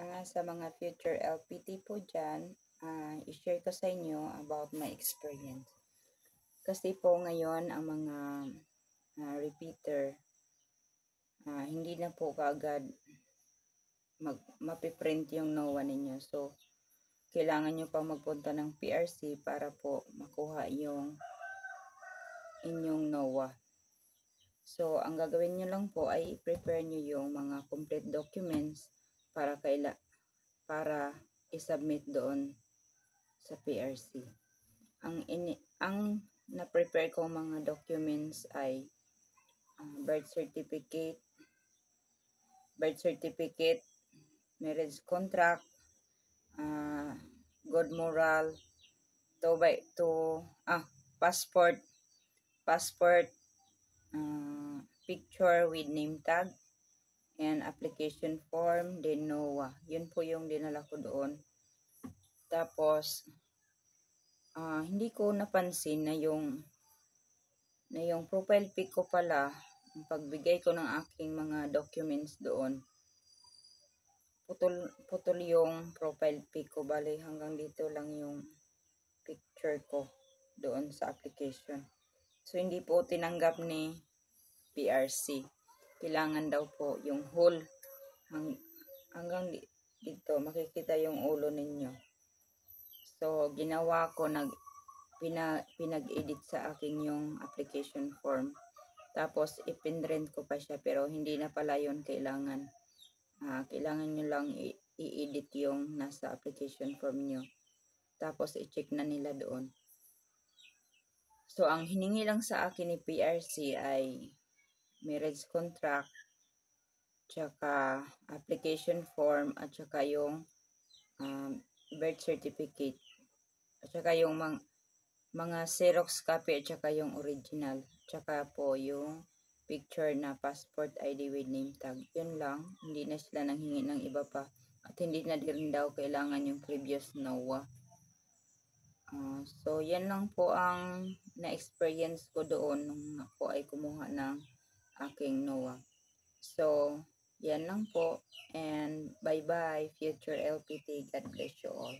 Sa mga future LPT po dyan, i-share ko sa inyo about my experience. Kasi po ngayon ang mga repeater, hindi na po kaagad mapiprint yung NOA ninyo. So, kailangan nyo pa magpunta ng PRC para po makuha yung inyong NOA. So, ang gagawin nyo lang po ay i-prepare nyo yung mga complete documents para i-submit doon sa PRC. Ang na-prepare kong mga documents ay birth certificate, marriage contract, good moral, passport, picture with name tag, and application form, then NOA. Yun po yung dinala ko doon. Tapos, hindi ko napansin na yung profile pic ko pala, ang pagbigay ko ng aking mga documents doon, putol yung profile pic ko. Bali, hanggang dito lang yung picture ko doon sa application. So, hindi po tinanggap ni PRC. Kailangan daw po yung whole hanggang dito, makikita yung ulo ninyo. So, ginawa ko, pinag-edit sa akin yung application form. Tapos, ipinrint ko pa siya, pero hindi na pala yun kailangan. Kailangan nyo lang i-edit yung nasa application form nyo. Tapos, i-check na nila doon. So, ang hiningi lang sa akin ni PRC ay marriage contract, tsaka application form, at tsaka yung birth certificate, at tsaka yung mga Xerox copy, at tsaka yung original, tsaka po yung picture na passport ID with name tag. Yun lang, hindi na sila nanghingi ng iba pa, at hindi na din daw kailangan yung previous NOA. So, yan lang po ang na-experience ko doon nung ako ay kumuha ng aking NOA. So, yan lang po, and bye-bye future LPT. God bless you all.